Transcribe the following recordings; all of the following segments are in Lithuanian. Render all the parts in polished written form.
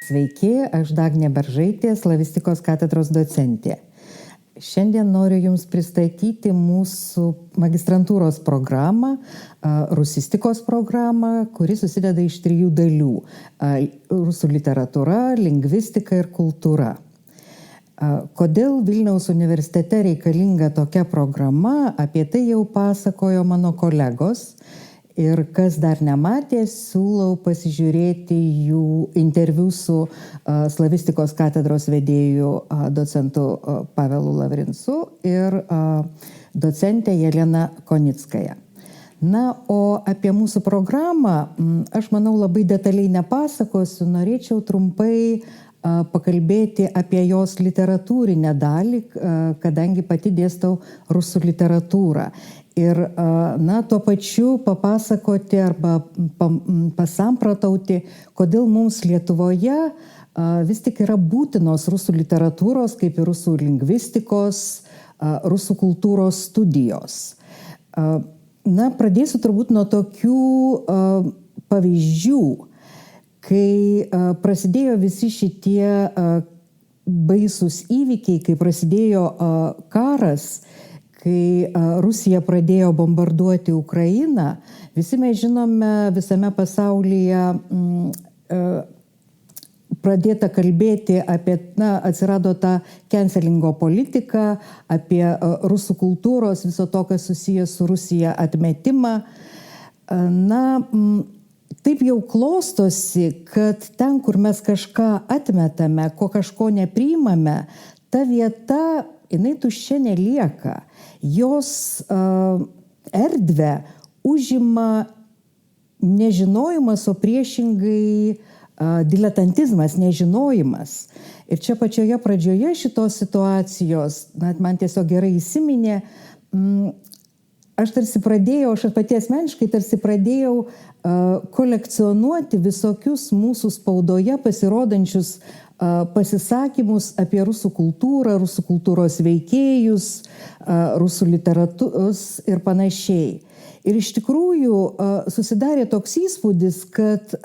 Sveiki, aš Dagnė Beržaitė, slavistikos katedros docentė. Šiandien noriu Jums pristatyti mūsų magistrantūros programą, rusistikos programą, kuri susideda iš 3 dalių – rusų literatūra, lingvistika ir kultūra. Kodėl Vilniaus universitete reikalinga tokia programa, apie tai jau pasakojo mano kolegos. Ir kas dar nematė, siūlau pasižiūrėti jų interviu su slavistikos katedros vedėju docentu Pavelu Lavrincu ir docentė Jelena Konickaja. Na, o apie mūsų programą, aš manau, labai detaliai nepasakosiu, norėčiau trumpai pakalbėti apie jos literatūrinę dalį, kadangi pati dėstau rusų literatūrą. Ir, tuo pačiu papasakoti arba pasampratauti, kodėl mums Lietuvoje vis tik yra būtinos rusų literatūros, kaip ir rusų lingvistikos, rusų kultūros studijos. Pradėsiu turbūt nuo tokių pavyzdžių, kai prasidėjo visi šitie baisūs įvykiai, kai prasidėjo karas, kai Rusija pradėjo bombarduoti Ukrainą, visi mes žinome visame pasaulyje pradėta kalbėti apie, atsirado ta cancelingo politika, apie rusų kultūros, viso to, kas susijęs su Rusija atmetimą. Taip jau klostosi, kad ten, kur mes kažką atmetame, ko kažko nepriimame, ta vieta, jinai tuščia nelieka. Jos erdvę užima nežinojimas, o priešingai diletantizmas, nežinojimas. Ir čia pačioje pradžioje šitos situacijos, man tiesiog gerai įsiminė, aš pati asmeniškai tarsi pradėjau kolekcionuoti visokius mūsų spaudoje pasirodančius pasisakymus apie rusų kultūrą, rusų kultūros veikėjus, rusų literatūros ir panašiai. Ir iš tikrųjų susidarė toks įspūdis, kad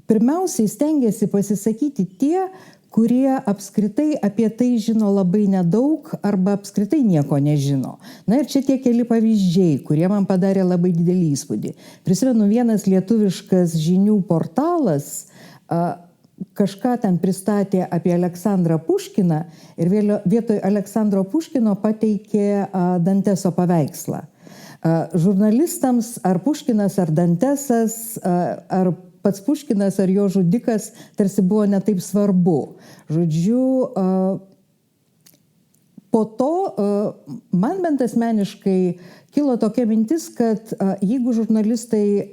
pirmiausiai stengiasi pasisakyti tie, kurie apskritai apie tai žino labai nedaug arba apskritai nieko nežino. Ir čia tie keli pavyzdžiai, kurie man padarė labai didelį įspūdį. Prisimenu, vienas lietuviškas žinių portalas kažką ten pristatė apie Aleksandrą Puškiną ir vietoj Aleksandro Puškino pateikė Danteso paveikslą. Žurnalistams ar Puškinas, ar Dantesas, ar pats Puškinas, ar jo žudikas tarsi buvo netaip svarbu. Žodžiu, po to man bent asmeniškai kilo tokia mintis, kad jeigu žurnalistai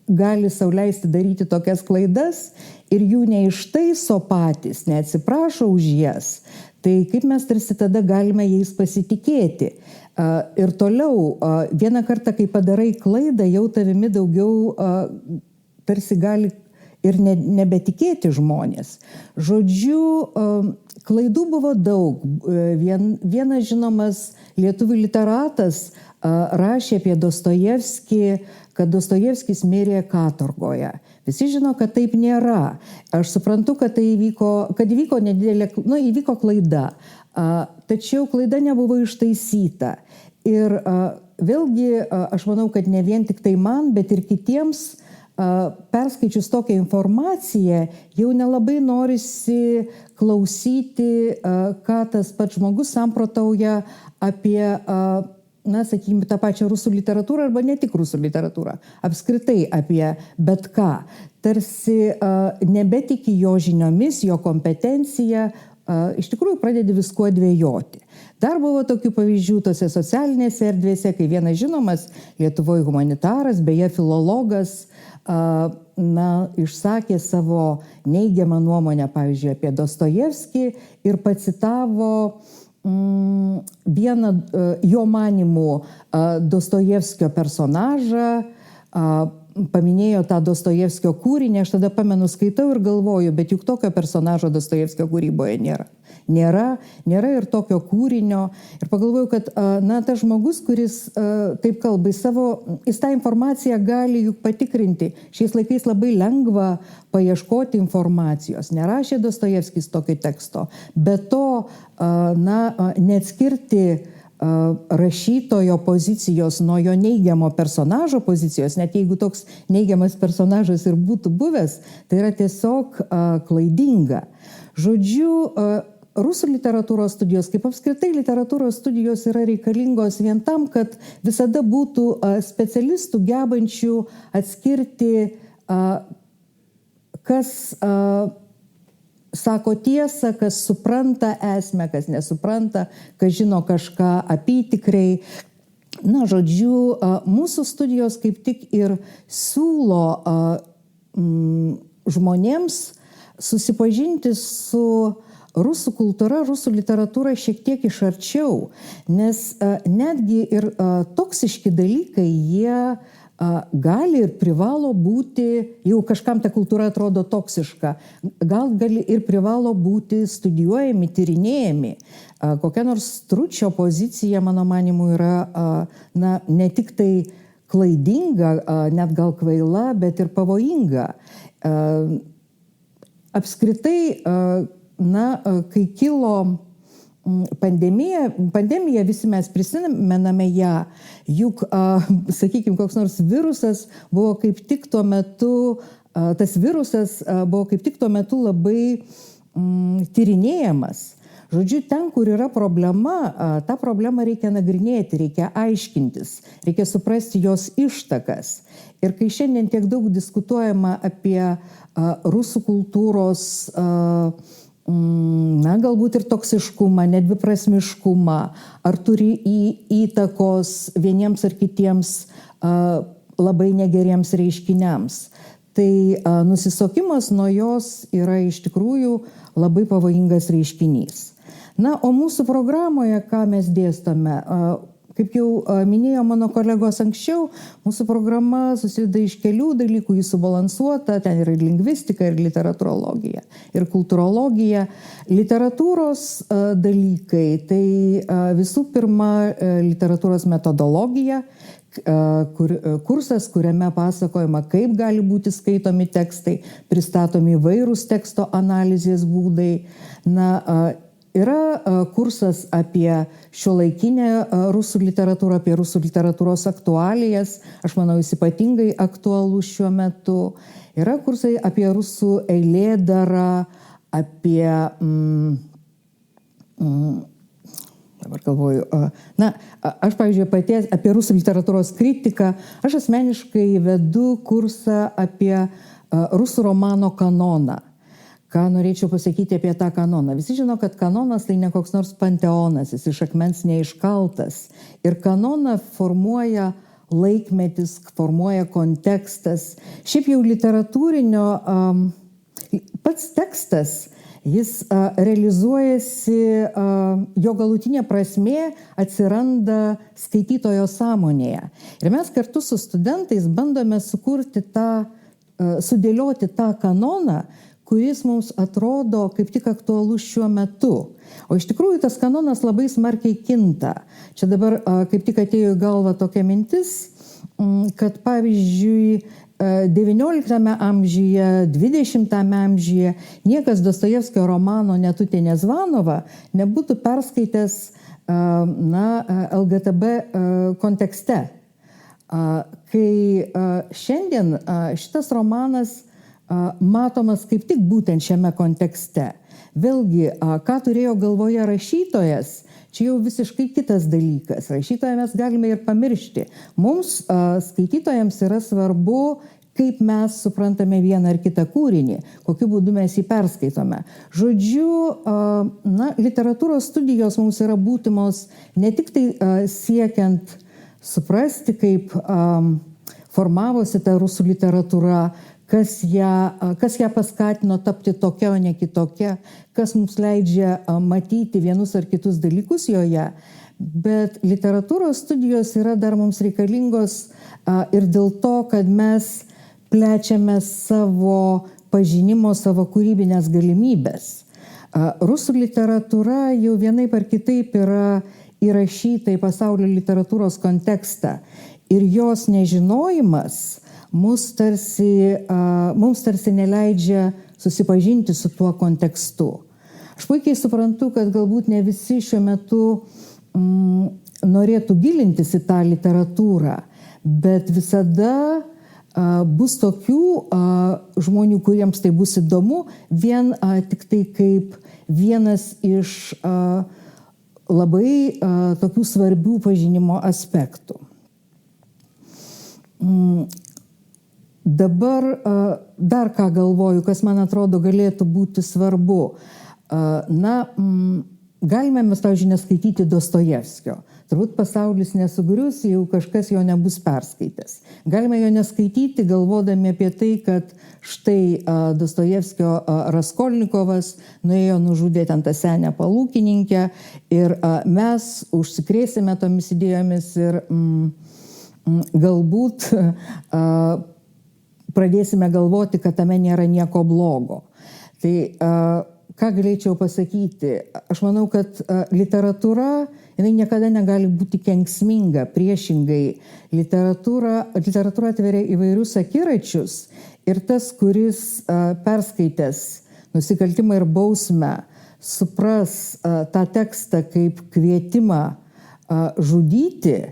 gali sau leisti daryti tokias klaidas ir jų neištaiso patys, neatsiprašo už jas, tai kaip mes tarsi tada galime jais pasitikėti. Ir toliau, vieną kartą, kai padarai klaidą, jau tavimi daugiau tarsi gali ir nebetikėti žmonės. Žodžiu, klaidų buvo daug. Vienas žinomas lietuvių literatas rašė apie Dostojevskį, kad Dostojevskis mirė katorgoje. Visi žino, kad taip nėra. Aš suprantu, kad įvyko nedidelė, įvyko klaida. Tačiau klaida nebuvo ištaisyta. Ir vėlgi, aš manau, kad ne vien tik tai man, bet ir kitiems, perskaičius tokią informaciją, jau nelabai norisi klausyti, ką tas pats žmogus samprotauja apie sakykime, tą pačią rusų literatūrą arba ne tik rusų literatūrą, apskritai apie bet ką. Tarsi nebetiki jo žiniomis, jo kompetencija, iš tikrųjų pradedi viskuo dvejoti. Dar buvo tokių pavyzdžių tose socialinėse erdvėse, kai vienas žinomas Lietuvoje humanitaras, beje filologas, išsakė savo neigiamą nuomonę, pavyzdžiui, apie Dostojevskį ir pacitavo vieną jo manymų Dostojevskio personažą, paminėjo tą Dostojevskio kūrinį, aš tada pamenu, skaitau ir galvoju, bet juk tokio personažo Dostojevskio kūryboje nėra. Nėra ir tokio kūrinio. Ir pagalvoju, kad tas žmogus, kuris taip kalba, jis tą informaciją gali juk patikrinti. Šiais laikais labai lengva paieškoti informacijos. Nerašė Dostojevskis tokio teksto. Be to, neatskirti rašytojo pozicijos nuo jo neigiamo personažo pozicijos, net jeigu toks neigiamas personažas ir būtų buvęs, tai yra tiesiog klaidinga. Žodžiu, rusų literatūros studijos, kaip apskritai literatūros studijos yra reikalingos vien tam, kad visada būtų specialistų gebančių atskirti, kas sako tiesą, kas supranta esmę, kas nesupranta, kas žino kažką apytikriai. Žodžiu, mūsų studijos kaip tik ir siūlo žmonėms susipažinti su rusų kultūra, rusų literatūra šiek tiek iš arčiau, nes netgi ir toksiški dalykai, jie gali ir privalo būti, jau kažkam ta kultūra atrodo toksiška, gali ir privalo būti studijuojami, tyrinėjami. Kokia nors Stručio pozicija, mano manimu, yra ne tik tai klaidinga, net gal kvaila, bet ir pavojinga. Apskritai, kai kilo pandemija, visi mes prisimename ją, juk, sakykime, koks nors virusas buvo kaip tik tuo metu, labai tyrinėjamas. Žodžiu, ten, kur yra problema, tą problemą reikia nagrinėti, reikia aiškintis, reikia suprasti jos ištakas. Ir kai šiandien tiek daug diskutuojama apie rusų kultūros galbūt ir toksiškumą, nedviprasmiškumą, ar turi įtakos vieniems ar kitiems labai negeriems reiškiniams. Tai nusisokimas nuo jos yra iš tikrųjų labai pavojingas reiškinys. O mūsų programoje, ką mes dėstome, kaip jau minėjo mano kolegos anksčiau, mūsų programa susideda iš kelių dalykų, jis subalansuota, ten yra ir lingvistika, ir literatūrologija, ir kultūrologija. Literatūros dalykai, tai visų pirma literatūros metodologija, kursas, kuriame pasakojama, kaip gali būti skaitomi tekstai, pristatomi įvairūs teksto analizės būdai. Yra kursas apie šiuolaikinę rusų literatūrą, apie rusų literatūros aktualijas. Aš manau, jis ypatingai aktualus šiuo metu. Yra kursai apie rusų eilėdarą, apie, dabar galvoju, aš, pavyzdžiui, apie rusų literatūros kritiką. Aš asmeniškai vedu kursą apie rusų romano kanoną. Ką norėčiau pasakyti apie tą kanoną? Visi žino, kad kanonas tai ne koks nors panteonas, jis iš akmens neiškaltas. Ir kanoną formuoja laikmetis, formuoja kontekstas. Šiaip jau literatūrinio pats tekstas, jis realizuojasi, jo galutinė prasmė atsiranda skaitytojo sąmonėje. Ir mes kartu su studentais bandome sudėlioti tą kanoną, kuris mums atrodo kaip tik aktualus šiuo metu. O iš tikrųjų tas kanonas labai smarkiai kinta. Čia dabar kaip tik atėjo į galvą tokia mintis, kad pavyzdžiui 19 amžiuje, 20 amžiuje niekas Dostojevskio romano Netutė Nezvanova nebūtų perskaitęs LGTB kontekste. Kai šiandien šitas romanas matomas kaip tik būtent šiame kontekste. Vėlgi, ką turėjo galvoje rašytojas, čia jau visiškai kitas dalykas. Rašytoją mes galime ir pamiršti. Mums, skaitytojams, yra svarbu, kaip mes suprantame vieną ar kitą kūrinį, kokiu būdu mes jį perskaitome. Žodžiu, literatūros studijos mums yra būtimos ne tik tai siekiant suprasti, kaip formavosi ta rusų literatūra, kas ją paskatino tapti tokia, o ne kitokia, kas mums leidžia matyti vienus ar kitus dalykus joje. Bet literatūros studijos yra dar mums reikalingos ir dėl to, kad mes plečiame savo pažinimo, savo kūrybinės galimybės. Rusų literatūra jau vienaip ar kitaip yra įrašyta į pasaulio literatūros kontekstą ir jos nežinojimas mums tarsi neleidžia susipažinti su tuo kontekstu. Aš puikiai suprantu, kad galbūt ne visi šiuo metu norėtų gilintis į tą literatūrą, bet visada bus tokių žmonių, kuriems tai bus įdomu, vien tik tai kaip vienas iš labai tokių svarbių pažinimo aspektų. Dabar dar ką galvoju, kas man atrodo galėtų būti svarbu. Galime mes, pavyzdžiui, neskaityti Dostojevskio. Turbūt pasaulis nesugrius, jau kažkas jo nebus perskaitęs. Galime jo neskaityti, galvodami apie tai, kad štai Dostojevskio Raskolnikovas nuėjo nužudė ten tą senę palūkininkę ir mes užsikrėsime tomis idėjomis ir galbūt pradėsime galvoti, kad tame nėra nieko blogo. Tai ką galėčiau pasakyti? Aš manau, kad literatūra, jinai niekada negali būti kenksminga. Priešingai, literatūra atveria įvairius akiračius ir tas, kuris perskaitęs Nusikaltimą ir bausmę, supras tą tekstą kaip kvietimą žudyti,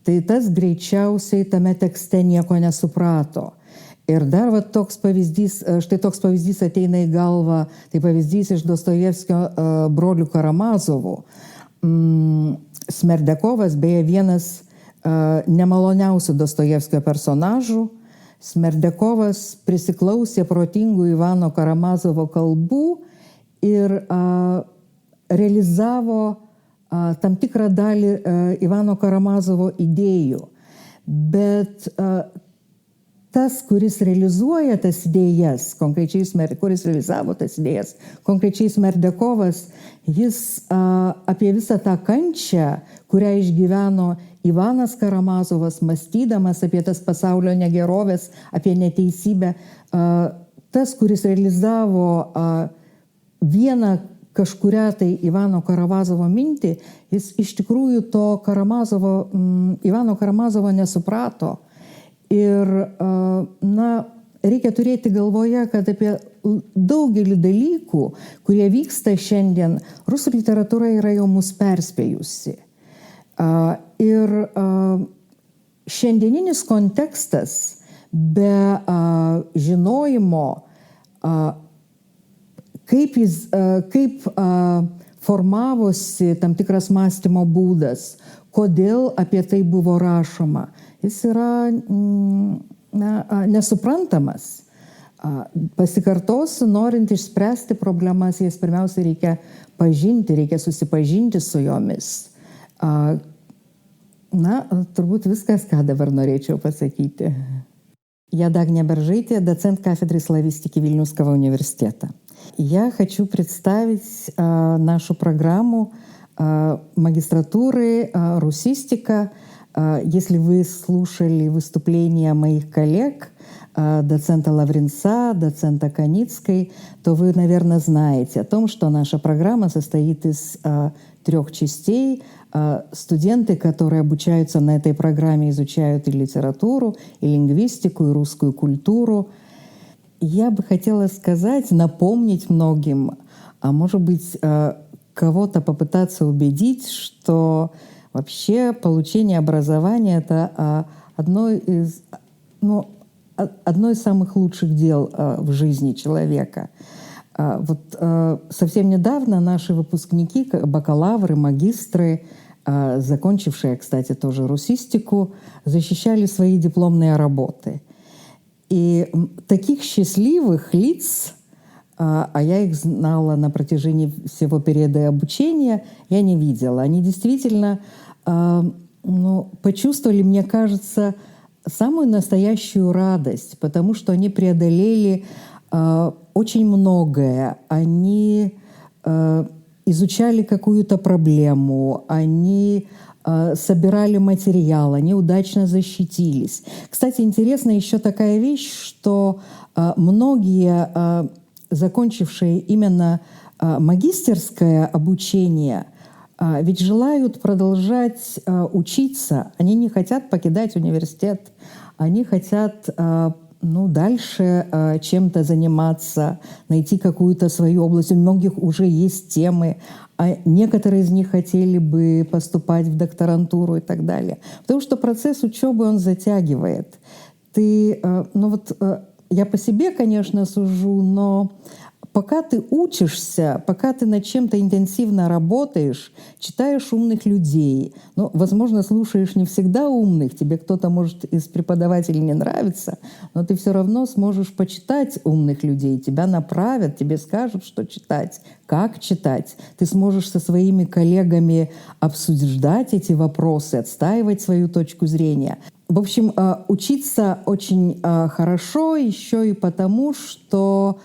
tai tas greičiausiai tame tekste nieko nesuprato. Ir dar toks pavyzdys, štai toks pavyzdys ateina į galvą, tai pavyzdys iš Dostojevskio brolių Karamazovų. Smerdekovas, beje, vienas nemaloniausių Dostojevskio personažų. Smerdekovas prisiklausė protingų Ivano Karamazovo kalbų ir realizavo tam tikrą dalį Ivano Karamazovo idėjų. Bet tas, kuris realizuoja tas idėjas, kuris realizavo tas idėjas, konkrečiai Smerdekovas, jis apie visą tą kančią, kurią išgyveno Ivanas Karamazovas, mąstydamas apie tas pasaulio negerovės, apie neteisybę, tas, kuris realizavo vieną kažkurią tai Ivano Karamazovo mintį, jis iš tikrųjų to Ivano Karamazovo nesuprato. Ir, reikia turėti galvoje, kad apie daugelį dalykų, kurie vyksta šiandien, rusų literatūra yra jau mus perspėjusi. Ir šiandieninis kontekstas be žinojimo, kaip formavosi tam tikras mąstymo būdas, kodėl apie tai buvo rašoma, jis yra nesuprantamas. Pasikartosiu, norint išspręsti problemas, jas pirmiausia reikia pažinti, reikia susipažinti su jomis. Turbūt viskas, ką dabar norėčiau pasakyti. Я Дагния Боржития, доцент кафедры славистики Вильнюсского университета. Я хочу представить нашу программу магистратуры «Русистика». Если вы слушали выступления моих коллег, доцента Лавринца, доцента Каницкой, то вы, наверное, знаете о том, что наша программа состоит из 3 частей. Студенты, которые обучаются на этой программе, изучают и литературу, и лингвистику, и русскую культуру. Я бы хотела сказать, напомнить многим, а может быть, кого-то попытаться убедить, что вообще получение образования — это одно из самых лучших дел в жизни человека. Совсем недавно наши выпускники, бакалавры, магистры, закончившие, кстати, тоже русистику, защищали свои дипломные работы. И таких счастливых лиц, а я их знала на протяжении всего периода обучения, я не видела. Они действительно почувствовали, мне кажется, самую настоящую радость, потому что они преодолели очень многое. Они изучали какую-то проблему, они собирали материал, они удачно защитились. Кстати, интересна еще такая вещь, что многие, закончившие именно магистерское обучение, ведь желают продолжать учиться. Они не хотят покидать университет, они хотят дальше чем-то заниматься, найти какую-то свою область. У многих уже есть темы, а некоторые из них хотели бы поступать в докторантуру и так далее. Потому что процесс учебы, он затягивает. Я по себе, конечно, сужу, но пока ты учишься, пока ты над чем-то интенсивно работаешь, читаешь умных людей, возможно, слушаешь не всегда умных, тебе кто-то, может, из преподавателей не нравится, но ты все равно сможешь почитать умных людей, тебя направят, тебе скажут, что читать, как читать. Ты сможешь со своими коллегами обсуждать эти вопросы, отстаивать свою точку зрения. В общем, учиться очень хорошо еще и потому, что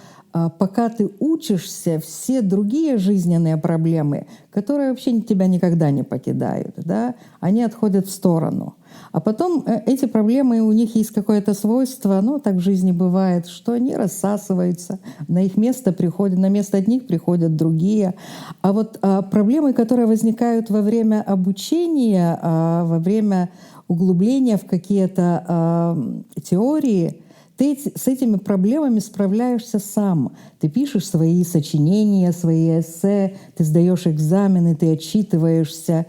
пока ты учишься, все другие жизненные проблемы, которые вообще тебя никогда не покидают, да, они отходят в сторону. А потом эти проблемы, у них есть какое-то свойство, так в жизни бывает, что они рассасываются, на место одних приходят другие. А вот проблемы, которые возникают во время обучения, во время углубления в какие-то теории, ты с этими проблемами справляешься сам. Ты пишешь свои сочинения, свои эссе, ты сдаешь экзамены, ты отчитываешься,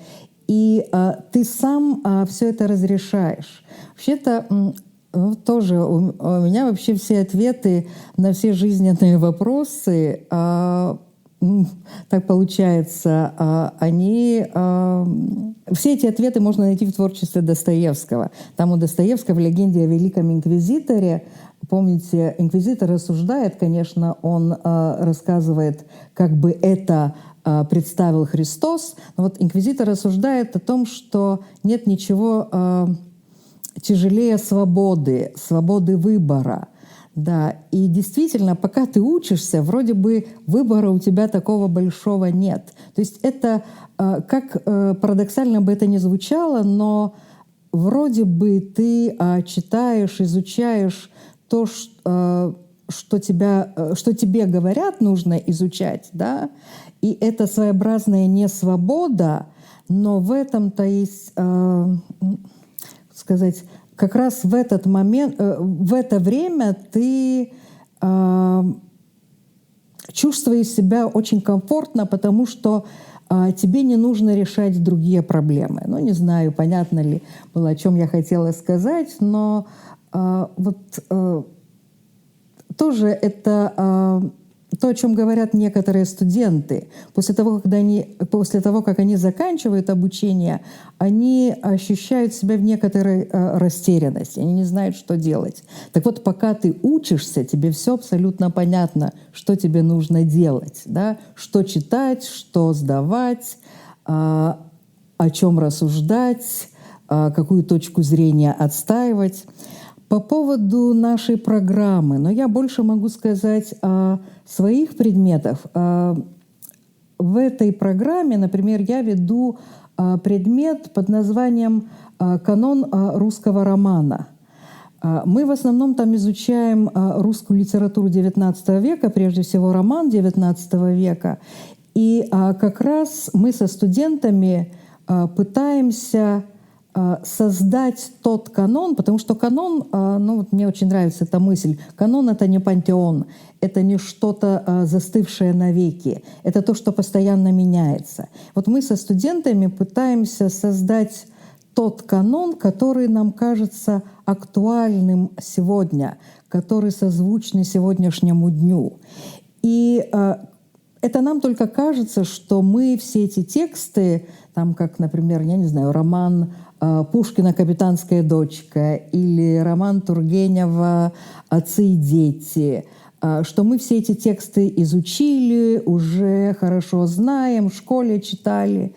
и ты сам все это разрешаешь. Вообще-то тоже у меня вообще все ответы на все жизненные вопросы, так получается, все эти ответы можно найти в творчестве Достоевского. Там у Достоевского в «Легенде о Великом Инквизиторе», помните, инквизитор рассуждает, конечно, он рассказывает, как бы это представил Христос, но вот инквизитор рассуждает о том, что нет ничего тяжелее свободы выбора. Да, и действительно, пока ты учишься, вроде бы выбора у тебя такого большого нет. То есть это, как парадоксально бы это ни звучало, но вроде бы ты читаешь, изучаешь то, что тебе говорят, нужно изучать, да, и это своеобразная несвобода, но в этом-то есть, сказать, как раз в этот момент, в это время ты чувствуешь себя очень комфортно, потому что тебе не нужно решать другие проблемы. Не знаю, понятно ли было, о чем я хотела сказать, но тоже это то, о чем говорят некоторые студенты. После того, как они заканчивают обучение, они ощущают себя в некоторой растерянности, они не знают, что делать. Так вот, пока ты учишься, тебе все абсолютно понятно, что тебе нужно делать, да? Что читать, что сдавать, о чем рассуждать, какую точку зрения отстаивать. По поводу нашей программы, но я больше могу сказать о своих предметах. В этой программе, например, я веду предмет под названием «Канон русского романа». Мы в основном там изучаем русскую литературу XIX века, прежде всего роман XIX века. И как раз мы со студентами пытаемся создать тот канон, потому что канон, мне очень нравится эта мысль, канон — это не пантеон, это не что-то застывшее навеки, это то, что постоянно меняется. Вот мы со студентами пытаемся создать тот канон, который нам кажется актуальным сегодня, который созвучный сегодняшнему дню. И это нам только кажется, что мы все эти тексты, там, как, например, я не знаю, роман Пушкина «Капитанская дочка» или роман Тургенева «Отцы и дети», что мы все эти тексты изучили, уже хорошо знаем, в школе читали.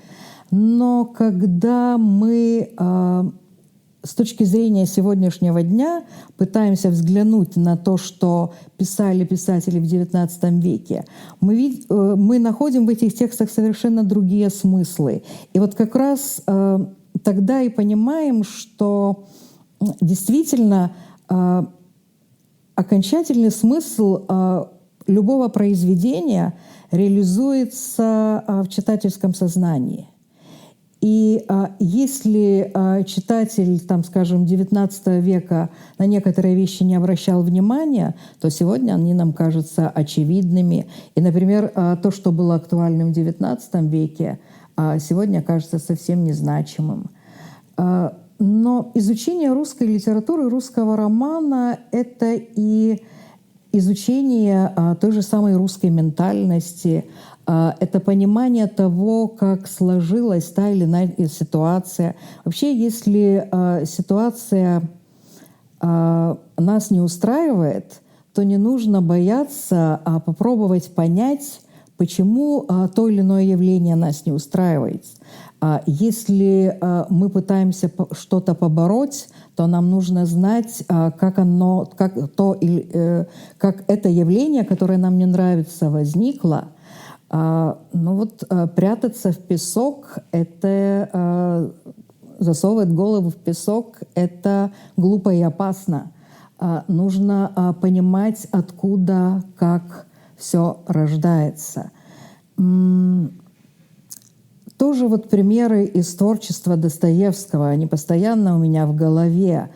Но когда мы с точки зрения сегодняшнего дня пытаемся взглянуть на то, что писали писатели в XIX веке, мы находим в этих текстах совершенно другие смыслы. И вот как раз тогда и понимаем, что действительно окончательный смысл любого произведения реализуется в читательском сознании. И если читатель, там, скажем, XIX века на некоторые вещи не обращал внимания, то сегодня они нам кажутся очевидными. И, например, то, что было актуальным в XIX веке, сегодня кажется совсем незначимым. Но изучение русской литературы, русского романа — это и изучение той же самой русской ментальности, это понимание того, как сложилась та или иная ситуация. Вообще, если ситуация нас не устраивает, то не нужно бояться попробовать понять, почему то или иное явление нас не устраивает. Если мы пытаемся что-то побороть, то нам нужно знать, как это явление, которое нам не нравится, возникло. Прятаться в песок — это засовывать голову в песок — это глупо и опасно. Нужно понимать, откуда, как все рождается. Тоже примеры из творчества Достоевского, они постоянно у меня в голове.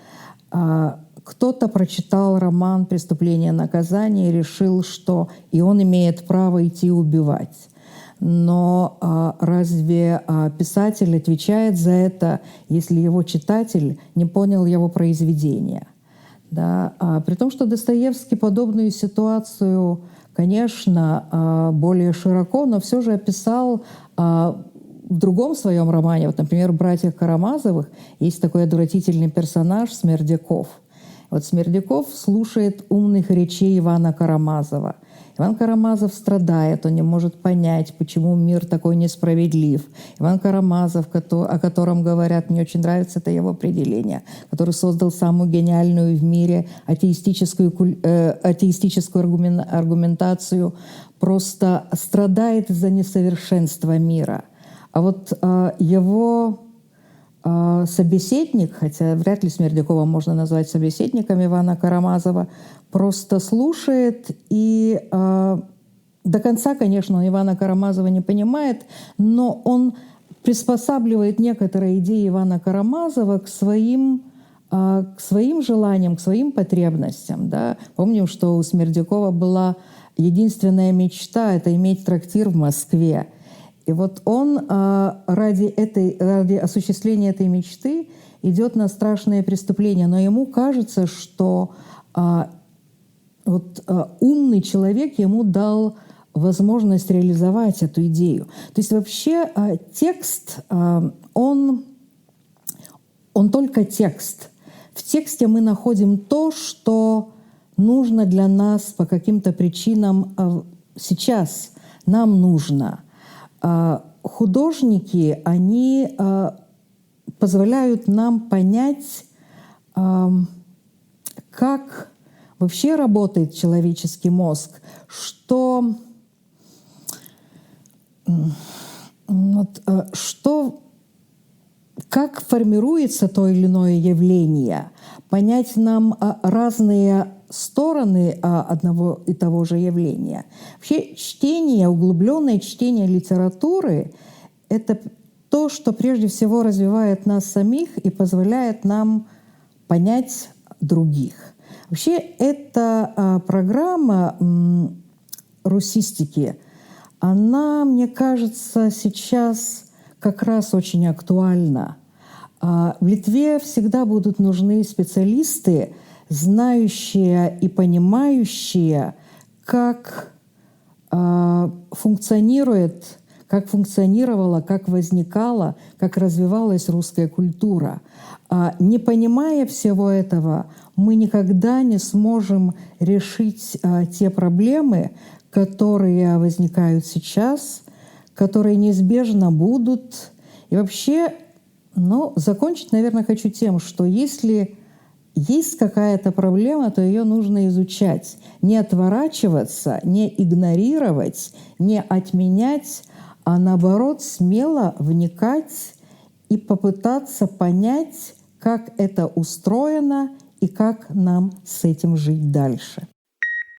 Кто-то прочитал роман «Преступление и наказание» и решил, что и он имеет право идти убивать. Но разве писатель отвечает за это, если его читатель не понял его произведения? Да? При том, что Достоевский подобную ситуацию, конечно, более широко, но все же описал в другом своем романе. Например, в «Братьях Карамазовых» есть такой отвратительный персонаж Смердяков. Смердяков слушает умных речей Ивана Карамазова. Иван Карамазов страдает, он не может понять, почему мир такой несправедлив. Иван Карамазов, о котором говорят, мне очень нравится это его определение, который создал самую гениальную в мире атеистическую аргументацию, просто страдает из-за несовершенства мира. Его собеседник, хотя вряд ли Смердякова можно назвать собеседником Ивана Карамазова, просто слушает и до конца, конечно, он Ивана Карамазова не понимает, но он приспосабливает некоторые идеи Ивана Карамазова к своим желаниям, к своим потребностям. Да? Помним, что у Смердякова была единственная мечта — это иметь трактир в Москве. И он ради осуществления этой мечты идет на страшные преступления. Но ему кажется, что умный человек ему дал возможность реализовать эту идею. То есть вообще текст, он только текст. В тексте мы находим то, что нужно для нас по каким-то причинам сейчас. Нам нужно. Художники, они позволяют нам понять, как вообще работает человеческий мозг, как формируется то или иное явление, понять нам разные стороны одного и того же явления. Вообще чтение, углубленное чтение литературы — это то, что прежде всего развивает нас самих и позволяет нам понять других. Вообще эта программа русистики, она, мне кажется, сейчас как раз очень актуальна. В Литве всегда будут нужны специалисты, знающие и понимающие, как функционирует, как функционировала, как возникала, как развивалась русская культура. Не понимая всего этого, мы никогда не сможем решить те проблемы, которые возникают сейчас, которые неизбежно будут. И вообще, закончить, наверное, хочу тем, что если есть какая-то проблема, то ее нужно изучать. Не отворачиваться, не игнорировать, не отменять, а наоборот смело вникать и попытаться понять, как это устроено и как нам с этим жить дальше.